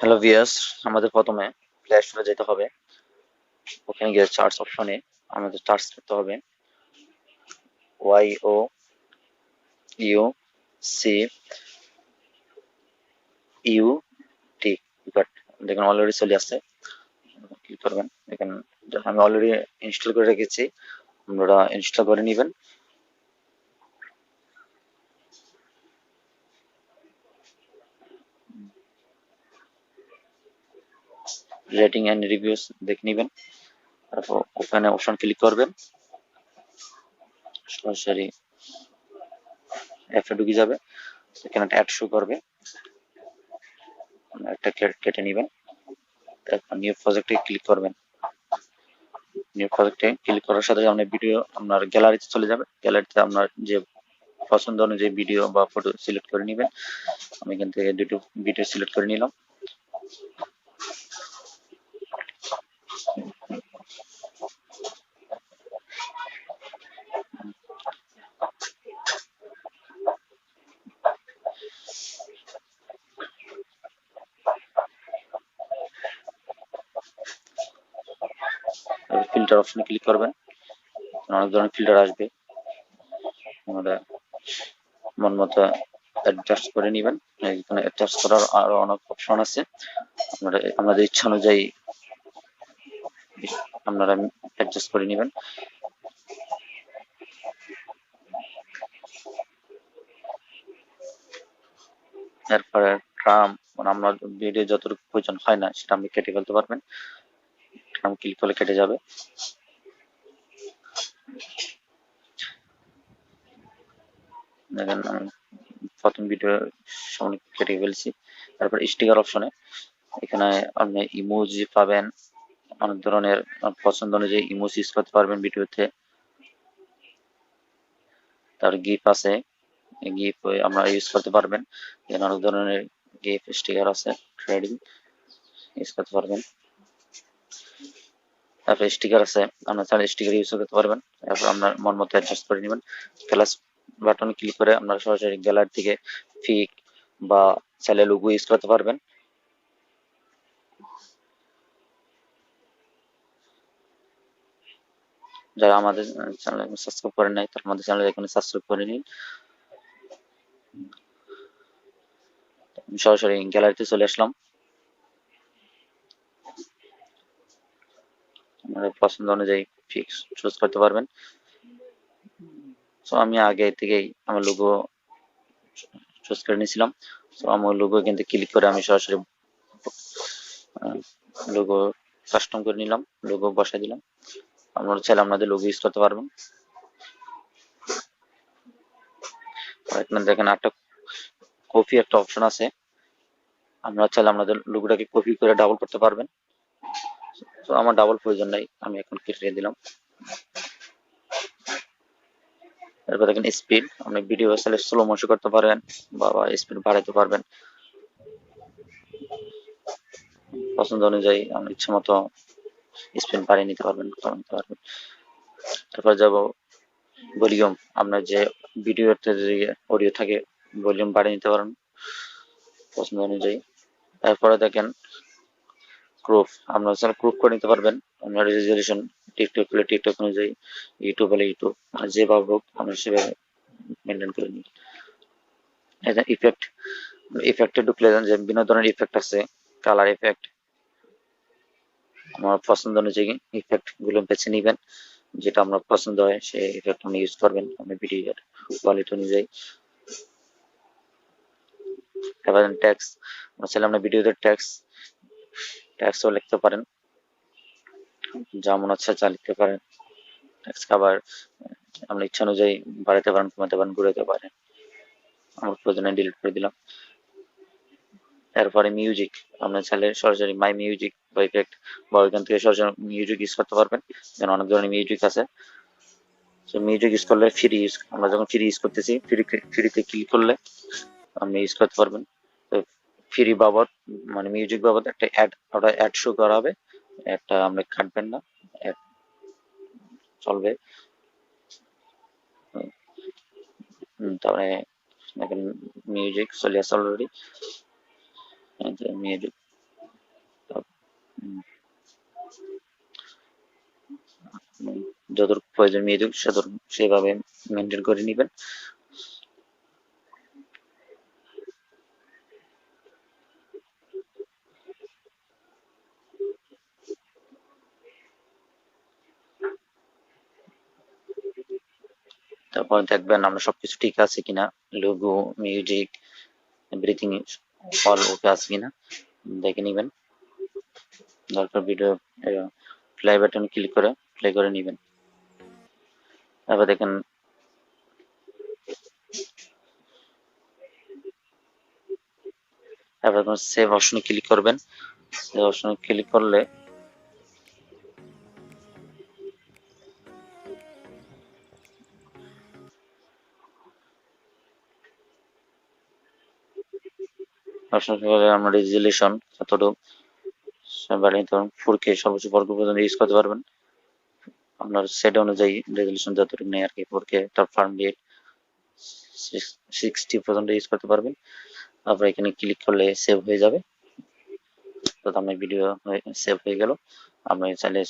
Hello viewers, আমাদের প্রথমে play স্টোরে যেতে হবে। ওখানে গিয়ে সার্চ অপশনে আমাদের সার্চ করতে হবে YOUCUT। দেখুন অলরেডি চলে আসছে, ক্লিক করবেন। দেখেন আমি অলরেডি ইনস্টল করে রেখেছি, আপনারা ইনস্টল করে নেবেন। রেটিং এন্ড রিভিউস দেখে নেবেন, তারপর ওখানে অপশন ক্লিক করবেন, সরাসরি অ্যাপে ঢুকে যাবে। এখানে একটা অ্যাড শো করবে, একটা কেটে নেবেন। তারপর নিউ প্রজেক্টে ক্লিক করবেন। নিউ প্রজেক্টে ক্লিক করার সাথে আপনার ভিডিও আপনার গ্যালারিতে চলে যাবে। গ্যালারিতে আপনার যে পছন্দ অনুযায়ী ভিডিও বা ফটো সিলেক্ট করে নেবেন। আমি এখান থেকে দুটো ভিডিও সিলেক্ট করে নিলাম। ফিল্টার অপশনে ক্লিক করবেন, অনেক ধরনের ফিল্টার আসবে, আমরা মন মতো অ্যাডজাস্ট করে নেবেন। এখানে অ্যাডজাস্ট করার আরো অনেক অপশন আছে, আপনারা আপনাদের ইচ্ছা অনুযায়ী আপনারা অ্যাডজাস্ট করে নেবেন। এরপরে ট্রাম, মানে আপনার ভিডিও যতটুকু প্রয়োজন হয় না সেটা আপনি কেটে ফেলতে পারবেন। ট্রাম ক্লিক করলে কেটে যাবে। দেখেন আমি প্রথম ভিডিও সামনে কেটে ফেলছি। তারপর স্টিকার অপশনে এখানে আপনি ইমোজি পাবেন, অনেক ধরনের পছন্দ অনুযায়ী ইমোজি ইউজ করতে পারবেন ভিডিওতে। তার গিফ আছে, গিফ আমরা ইউজ করতে পারবেন। এখানে অনেক ধরনের গিফ স্টিকার আছে, ট্রেডিং ইউজ করতে পারবেন। তারপর স্টিকার আছে, আপনার চাইলে স্টিকার ইউজ করতে পারবেন। তারপর আপনার মন মতো অ্যাডজাস্ট করে নেবেন। প্লাস বাটনে ক্লিক করে আপনারা সরাসরি গ্যালারি থেকে পিক বা চাইলে লোগো ইউজ করতে পারবেন। যারা আমাদের চ্যানেল সাবস্ক্রাইব করেন নাই তারা আমাদের চ্যানেল এখানে সাবস্ক্রাইব করে নিন। সরাসরি গ্যালারিতে চলে আসলাম। আপনাদের পছন্দ অনুযায়ী ফিক্স চুজ করতে পারবেন। তো আমি আগে থেকেই আমার লোগো চুজ করে নিয়েছিলাম। তো আমার লোগো কিন্তু ক্লিক করে আমি সরাসরি লোগো কাস্টম করে নিলাম, লোগো বসাই দিলাম। আপনারা চাইলে আপনাদের লোগো ইউজ করতে পারবেন। এখানে দেখেন একটা কপি একটা অপশন আছে, আপনারা চাইলে আপনাদের লোগোটাকে কপি করে ডাবল করতে পারবেন। তো আমার ডাবল প্রয়োজন নাই, আমি এখন কেটে দিলাম। এরপর দেখেন স্পিড, আপনি ভিডিও চাইলে স্লো মোশন করতে পারবেন বা স্পিড বাড়াইতে পারবেন পছন্দ অনুযায়ী। আপনি ইচ্ছা মতো স্পিড বাড়িয়ে নিতে পারবেন, কমিয়ে নিতে পারবেন। তারপর যাব ভলিউম, আপনার যে ভিডিওতে যে অডিও থাকে ভলিউম বাড়িয়ে নিতে পারেন পছন্দ অনুযায়ী। তারপরে দেখেন ক্রপ, আপনারা চাইলে ক্রপ করে নিতে পারবেন। আপনার রেজলিউশন টিকটক হলে টিকটক অনুযায়ী, ইউটিউব হলে ইউটিউব, মানে যেভাবে হোক আমরা সেভাবে মেনটেন করে নিই। এটা ইফেক্ট, ইফেক্টে ঢুকলে যে বিভিন্ন ধরনের ইফেক্ট আছে, কালার ইফেক্ট, আমার পছন্দ অনুযায়ী ইফেক্ট গুলো বেছে নিবেন। যেটা আপনার পছন্দ হয় সেই ইফেক্ট আপনি ইউজ করবেন আপনার ভিডিওর কোয়ালিটি অনুযায়ী। এবার ট্যাক্স, চাইলে আপনার ভিডিওতে ট্যাক্সও লিখতে পারেন, যা মনে হচ্ছে যা লিখতে পারেন। ট্যাক্স খাবার আপনার ইচ্ছা অনুযায়ী বাড়াতে পারেন, কমাতে পারেন, ঘুরাতে পারেন। আমার প্রয়োজনে ডিলিট করে দিলাম। এরপরে মিউজিক, আপনার চাইলে সরাসরি মাই মিউজিক বা ইফেক্ট বা ওইখান থেকে সরাসরি মিউজিক ইউজ করতে পারবেন। যেন অনেক ধরনের মিউজিক আছে। মিউজিক ইউজ করলে ফ্রি ইউজ, আমরা যখন ফ্রি ইউজ করতেছি ফ্রিতে ক্লিক করলে আপনি ইউজ করতে পারবেন। তো ফ্রি বাবদ মানে মিউজিক বাবদ একটা ওটা অ্যাড শো করা হবে, একটা আপনি কাটবেন না, অ্যাড চলবে। তারপরে দেখেন মিউজিক চলে আসছে অলরেডি, মিউজিক যতটুকু প্রয়োজন মিউজিক সেভাবে মেনটেন করে নেবেন। তারপর দেখবেন আমরা সবকিছু ঠিক আছে কিনা, লোগো, মিউজিক, এভরিথিং অল ওকে আছে কিনা দেখে নিবেন। দরকার ভিডিও প্লে বাটন ক্লিক করে প্লে করে নিবেন। তারপর দেখেন তারপর আপনার সেভ অপশনে ক্লিক করবেন। সেভ অপশনে ক্লিক করলে অপশন আমরা রেজুলেশন যতটুকু বাড়িয়ে নিতে পারবেন, 4K সর্বোচ্চ 4K পর্যন্ত ইউজ করতে পারবেন। আপনার সেট অনুযায়ী রেজুলেশন যতটুকু নেই আর কি, 4K টপ ফার্ম রেট 60 পর্যন্ত ইউজ করতে পারবেন। তারপর এখানে ক্লিক করলে সেভ হয়ে যাবে। তো আমার ভিডিও সেভ হয়ে গেল। আপনি চাইলে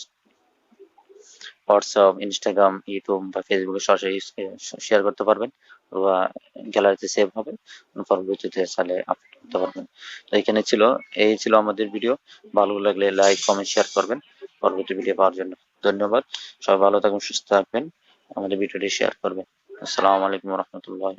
হোয়াটসঅ্যাপ, ইনস্টাগ্রাম, ইউটিউব বা ফেসবুকে সরাসরি শেয়ার করতে পারবেন, বা গ্যালারিতে সেভ হবে, পরবর্তীতে চাইলে আপলোড করতে পারবেন। তো এখানে এই ছিল আমাদের ভিডিও। ভালো লাগলে লাইক, কমেন্ট, শেয়ার করবেন পরবর্তী ভিডিও পাওয়ার জন্য। ধন্যবাদ। সবাই ভালো থাকুন, সুস্থ থাকবেন, আমাদের ভিডিওটি শেয়ার করবেন। আসসালামু আলাইকুম রহমতুল্লাহ।